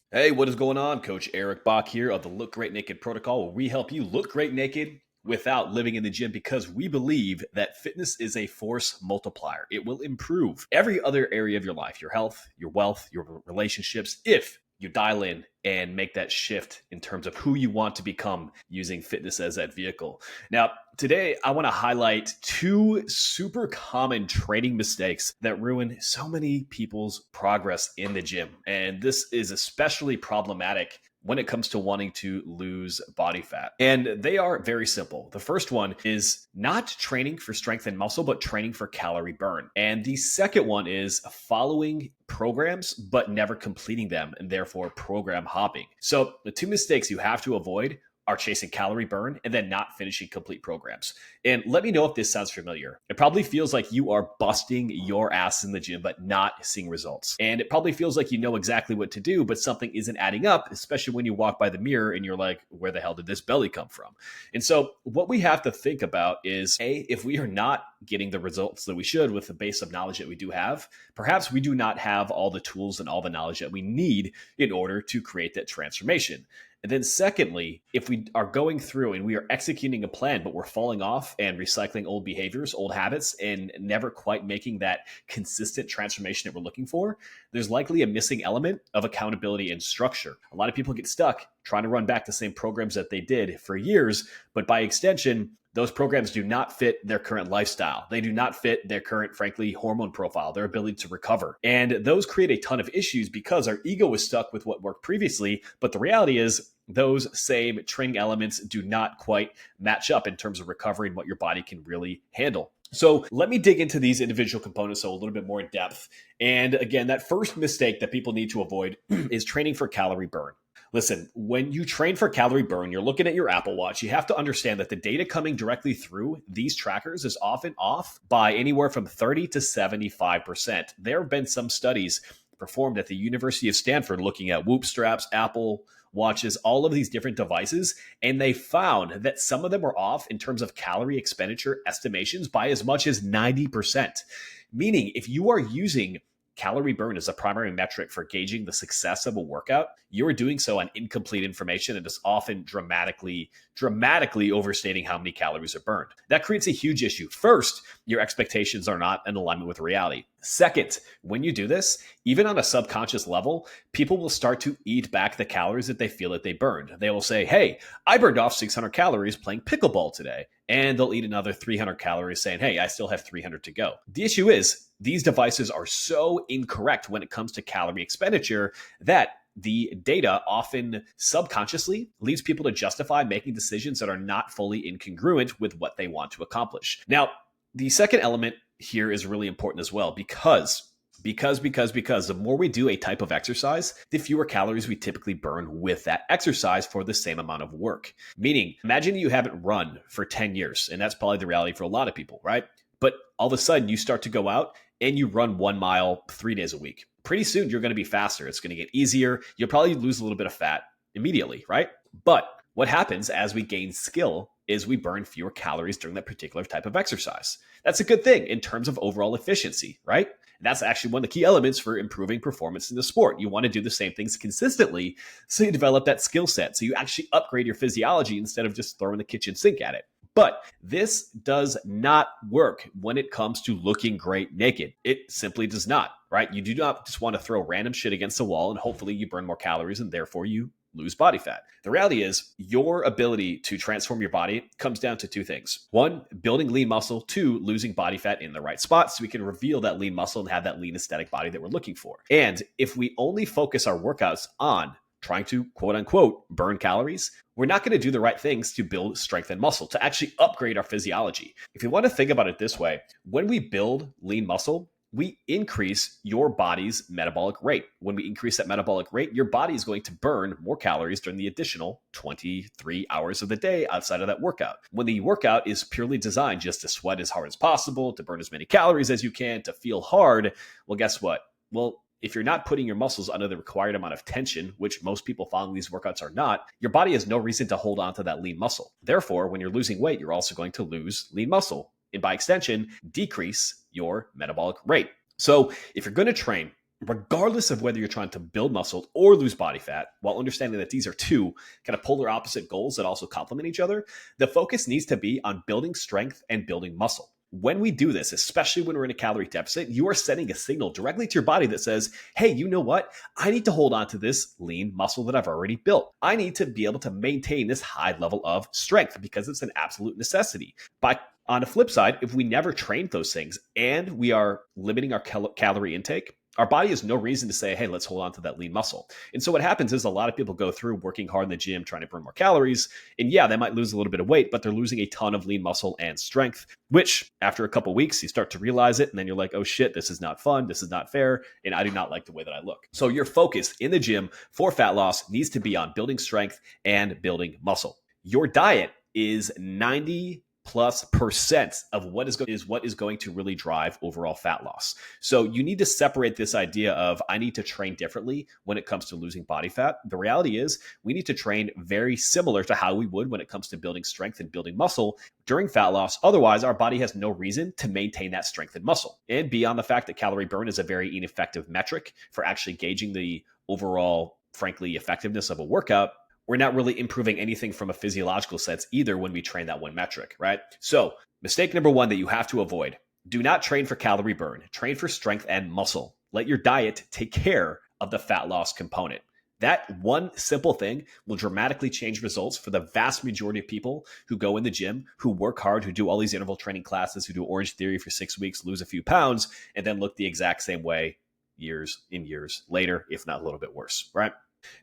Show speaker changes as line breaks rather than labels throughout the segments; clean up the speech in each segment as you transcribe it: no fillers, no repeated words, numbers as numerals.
Hey, what is going on? Coach Eric Bach here of the Look Great Naked Protocol, where we help you look great naked without living in the gym because we believe that fitness is a force multiplier. It will improve every other area of your life, your health, your wealth, your relationships, if you dial in and make that shift in terms of who you want to become using fitness as that vehicle. Now, today I want to highlight two super common training mistakes that ruin so many people's progress in the gym. And this is especially problematic when it comes to wanting to lose body fat. And they are very simple. The first one is not training for strength and muscle, but training for calorie burn. And the second one is following programs, but never completing them, and therefore program hopping. So the two mistakes you have to avoid are chasing calorie burn and then not finishing complete programs. And let me know if this sounds familiar. It probably feels like you are busting your ass in the gym, but not seeing results. And it probably feels like you know exactly what to do, but something isn't adding up, especially when you walk by the mirror and you're like, where the hell did this belly come from? And so what we have to think about is, A, if we are not getting the results that we should with the base of knowledge that we do have, perhaps we do not have all the tools and all the knowledge that we need in order to create that transformation. And then secondly, if we are going through and we are executing a plan, but we're falling off and recycling old behaviors, old habits, and never quite making that consistent transformation that we're looking for, there's likely a missing element of accountability and structure. A lot of people get stuck trying to run back the same programs that they did for years, but by extension, those programs do not fit their current lifestyle. They do not fit their current, frankly, hormone profile, their ability to recover. And those create a ton of issues because our ego is stuck with what worked previously. But the reality is those same training elements do not quite match up in terms of recovery and what your body can really handle. So let me dig into these individual components a little bit more in depth. And again, that first mistake that people need to avoid is training for calorie burn. Listen, when you train for calorie burn, you're looking at your Apple Watch. You have to understand that the data coming directly through these trackers is often off by anywhere from 30 to 75%. There have been some studies performed at the University of Stanford looking at Whoop straps, Apple Watches, all of these different devices, and they found that some of them were off in terms of calorie expenditure estimations by as much as 90%. Meaning, if you are using calorie burn is a primary metric for gauging the success of a workout, you are doing so on incomplete information and is often dramatically overstating how many calories are burned. That creates a huge issue. First, your expectations are not in alignment with reality. Second, when you do this, even on a subconscious level, people will start to eat back the calories that they feel that they burned. They will say, hey, I burned off 600 calories playing pickleball today. And they'll eat another 300 calories saying, hey, I still have 300 to go. The issue is these devices are so incorrect when it comes to calorie expenditure that the data often subconsciously leads people to justify making decisions that are not fully incongruent with what they want to accomplish. Now, the second element here is really important as well because the more we do a type of exercise, the fewer calories we typically burn with that exercise for the same amount of work. Meaning, imagine you haven't run for 10 years, and that's probably the reality for a lot of people, right? But all of a sudden you start to go out and you run 1 mile 3 days a week. Pretty soon you're going to be faster. It's going to get easier. You'll probably lose a little bit of fat immediately, right? But what happens as we gain skill is we burn fewer calories during that particular type of exercise. That's a good thing in terms of overall efficiency, right? That's actually one of the key elements for improving performance in the sport. You want to do the same things consistently so you develop that skill set. So you actually upgrade your physiology instead of just throwing the kitchen sink at it. But this does not work when it comes to looking great naked. It simply does not, right? You do not just want to throw random shit against the wall and hopefully you burn more calories and therefore you lose body fat. The reality is your ability to transform your body comes down to two things. One, building lean muscle. Two, losing body fat in the right spot so we can reveal that lean muscle and have that lean aesthetic body that we're looking for. And if we only focus our workouts on trying to quote unquote burn calories, we're not going to do the right things to build strength and muscle, to actually upgrade our physiology. If you want to think about it this way, when we build lean muscle, we increase your body's metabolic rate. When we increase that metabolic rate, your body is going to burn more calories during the additional 23 hours of the day outside of that workout. When the workout is purely designed just to sweat as hard as possible, to burn as many calories as you can, to feel hard, well, guess what? Well, if you're not putting your muscles under the required amount of tension, which most people following these workouts are not, your body has no reason to hold on to that lean muscle. Therefore, when you're losing weight, you're also going to lose lean muscle and by extension, decrease your metabolic rate. So if you're going to train, regardless of whether you're trying to build muscle or lose body fat, while understanding that these are two kind of polar opposite goals that also complement each other, the focus needs to be on building strength and building muscle. When we do this, especially when we're in a calorie deficit, you are sending a signal directly to your body that says, hey, you know what? I need to hold on to this lean muscle that I've already built. I need to be able to maintain this high level of strength because it's an absolute necessity. On the flip side, if we never train those things and we are limiting our calorie intake, our body has no reason to say, hey, let's hold on to that lean muscle. And so what happens is a lot of people go through working hard in the gym, trying to burn more calories. And yeah, they might lose a little bit of weight, but they're losing a ton of lean muscle and strength, which after a couple of weeks, you start to realize it. And then you're like, oh shit, this is not fun. This is not fair. And I do not like the way that I look. So your focus in the gym for fat loss needs to be on building strength and building muscle. Your diet is 90+% of what is going to really drive overall fat loss. So you need to separate this idea of I need to train differently when it comes to losing body fat. The reality is we need to train very similar to how we would when it comes to building strength and building muscle during fat loss. Otherwise, our body has no reason to maintain that strength and muscle. And beyond the fact that calorie burn is a very ineffective metric for actually gauging the overall, frankly, effectiveness of a workout, we're not really improving anything from a physiological sense either when we train that one metric, right? So mistake number one that you have to avoid: do not train for calorie burn, train for strength and muscle. Let your diet take care of the fat loss component. That one simple thing will dramatically change results for the vast majority of people who go in the gym, who work hard, who do all these interval training classes, who do Orange Theory for 6 weeks, lose a few pounds, and then look the exact same way years later, if not a little bit worse, right?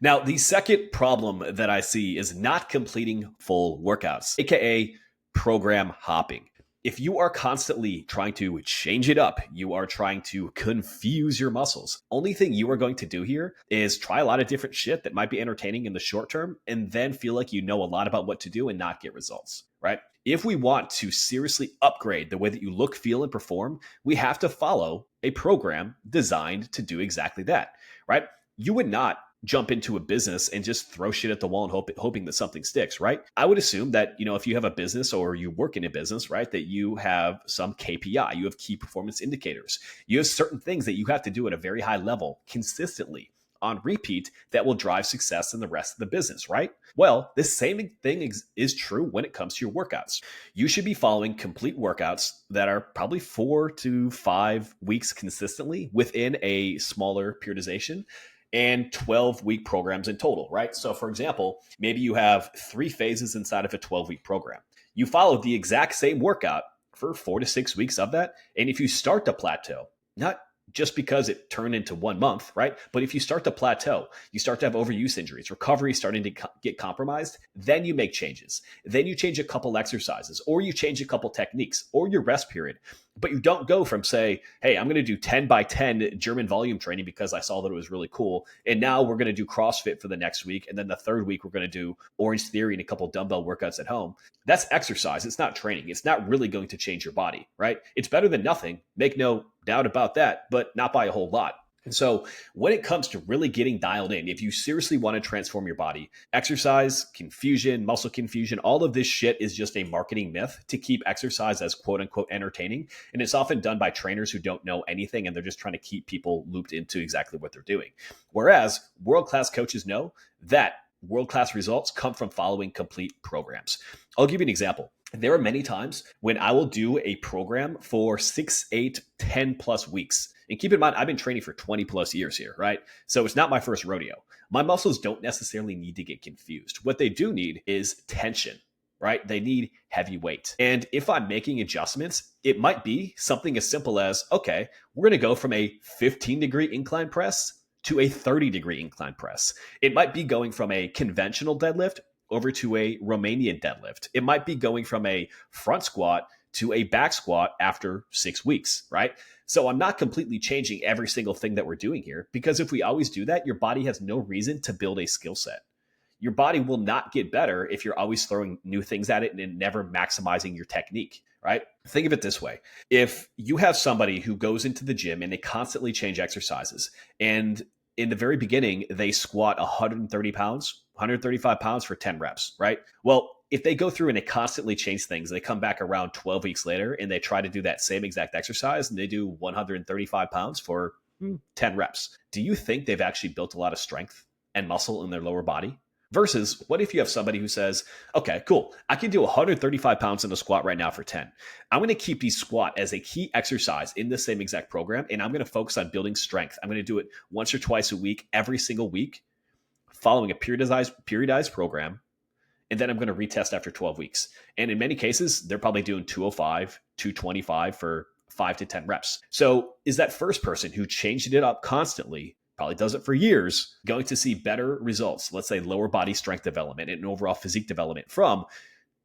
Now, the second problem that I see is not completing full workouts, aka program hopping. If you are constantly trying to change it up, you are trying to confuse your muscles. Only thing you are going to do here is try a lot of different shit that might be entertaining in the short term and then feel like you know a lot about what to do and not get results, right? If we want to seriously upgrade the way that you look, feel, and perform, we have to follow a program designed to do exactly that, right? You would not jump into a business and just throw shit at the wall and hoping that something sticks, right? I would assume that, if you have a business or you work in a business, right, that you have some KPI, you have key performance indicators, you have certain things that you have to do at a very high level consistently on repeat that will drive success in the rest of the business, right? Well, this same thing is true when it comes to your workouts. You should be following complete workouts that are probably 4 to 5 weeks consistently within a smaller periodization, and 12-week programs in total, right? So for example, maybe you have 3 phases inside of a 12-week program. You follow the exact same workout for 4 to 6 weeks of that. And if you start to plateau, not just because it turned into 1 month, right? But if you start to plateau, you start to have overuse injuries, recovery starting to get compromised, then you make changes. Then you change a couple exercises, or you change a couple techniques, or your rest period. But you don't go from, say, hey, I'm going to do 10 by 10 German volume training because I saw that it was really cool. And now we're going to do CrossFit for the next week. And then the third week, we're going to do Orange Theory and a couple dumbbell workouts at home. That's exercise. It's not training. It's not really going to change your body, right? It's better than nothing. Make no doubt about that, but not by a whole lot. And so when it comes to really getting dialed in, if you seriously want to transform your body, exercise, confusion, muscle confusion, all of this shit is just a marketing myth to keep exercise as quote unquote entertaining. And it's often done by trainers who don't know anything and they're just trying to keep people looped into exactly what they're doing. Whereas world-class coaches know that world-class results come from following complete programs. I'll give you an example. There are many times when I will do a program for 6, 8, 10 plus weeks. And keep in mind, I've been training for 20 plus years here, right? So it's not my first rodeo. My muscles don't necessarily need to get confused. What they do need is tension, right? They need heavy weight. And if I'm making adjustments, it might be something as simple as, okay, we're going to go from a 15-degree incline press to a 30-degree incline press. It might be going from a conventional deadlift over to a Romanian deadlift. It might be going from a front squat to a back squat after 6 weeks, right? So I'm not completely changing every single thing that we're doing here, because if we always do that, your body has no reason to build a skill set. Your body will not get better if you're always throwing new things at it and never maximizing your technique, right? Think of it this way. If you have somebody who goes into the gym and they constantly change exercises, and in the very beginning, they squat 130 pounds, 135 pounds for 10 reps, right? Well, if they go through and they constantly change things, they come back around 12 weeks later and they try to do that same exact exercise and they do 135 pounds for 10 reps. Do you think they've actually built a lot of strength and muscle in their lower body? Versus what if you have somebody who says, okay, cool, I can do 135 pounds in a squat right now for 10. I'm going to keep the squat as a key exercise in the same exact program, and I'm going to focus on building strength. I'm going to do it once or twice a week, every single week, following a periodized program, and then I'm going to retest after 12 weeks. And in many cases, they're probably doing 205, 225 for 5 to 10 reps. So is that first person who changed it up constantly, probably does it for years, going to see better results, let's say lower body strength development and overall physique development from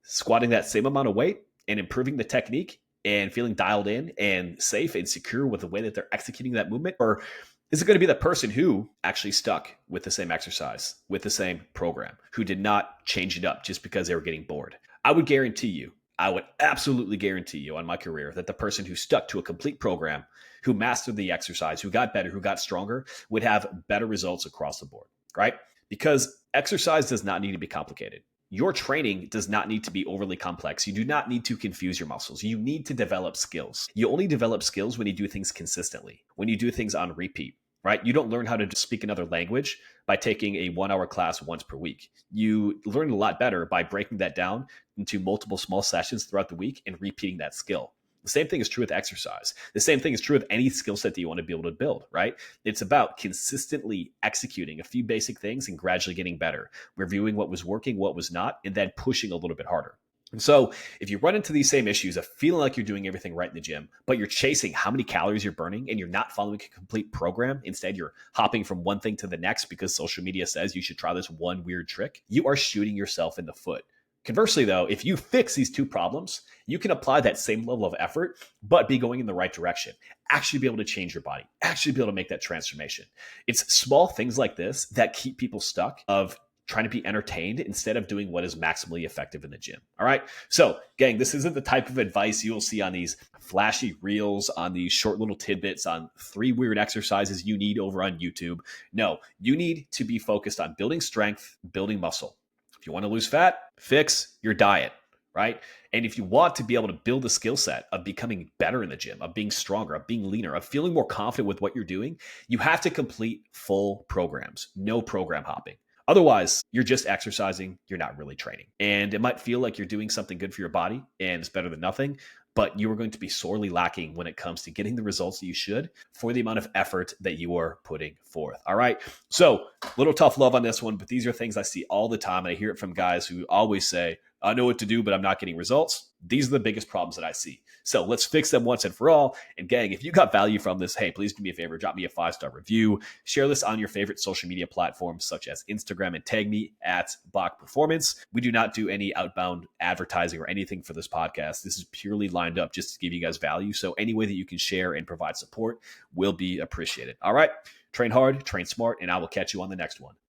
squatting that same amount of weight and improving the technique and feeling dialed in and safe and secure with the way that they're executing that movement? Or is it going to be the person who actually stuck with the same exercise, with the same program, who did not change it up just because they were getting bored? I would absolutely guarantee you on my career that the person who stuck to a complete program, who mastered the exercise, who got better, who got stronger, would have better results across the board, right? Because exercise does not need to be complicated. Your training does not need to be overly complex. You do not need to confuse your muscles. You need to develop skills. You only develop skills when you do things consistently, when you do things on repeat, right? You don't learn how to speak another language by taking a 1-hour class once per week. You learn a lot better by breaking that down into multiple small sessions throughout the week and repeating that skill. The same thing is true with exercise. The same thing is true with any skill set that you want to be able to build, right? It's about consistently executing a few basic things and gradually getting better, reviewing what was working, what was not, and then pushing a little bit harder. And so if you run into these same issues of feeling like you're doing everything right in the gym, but you're chasing how many calories you're burning and you're not following a complete program, instead you're hopping from one thing to the next because social media says you should try this one weird trick, you are shooting yourself in the foot. Conversely, though, if you fix these two problems, you can apply that same level of effort, but be going in the right direction, actually be able to change your body, actually be able to make that transformation. It's small things like this that keep people stuck of trying to be entertained instead of doing what is maximally effective in the gym. All right. So gang, this isn't the type of advice you will see on these flashy reels, on these short little tidbits, on 3 weird exercises you need over on YouTube. No, you need to be focused on building strength, building muscle. If you want to lose fat, fix your diet, right? And if you want to be able to build a skill set of becoming better in the gym, of being stronger, of being leaner, of feeling more confident with what you're doing, you have to complete full programs, no program hopping. Otherwise, you're just exercising, you're not really training. And it might feel like you're doing something good for your body and it's better than nothing, but you are going to be sorely lacking when it comes to getting the results that you should for the amount of effort that you are putting forth. All right. So a little tough love on this one, but these are things I see all the time. And I hear it from guys who always say, I know what to do, but I'm not getting results. These are the biggest problems that I see. So let's fix them once and for all. And gang, if you got value from this, hey, please do me a favor, drop me a 5-star review, share this on your favorite social media platforms such as Instagram, and tag me at Bach Performance. We do not do any outbound advertising or anything for this podcast. This is purely lined up just to give you guys value. So any way that you can share and provide support will be appreciated. All right. Train hard, train smart, and I will catch you on the next one.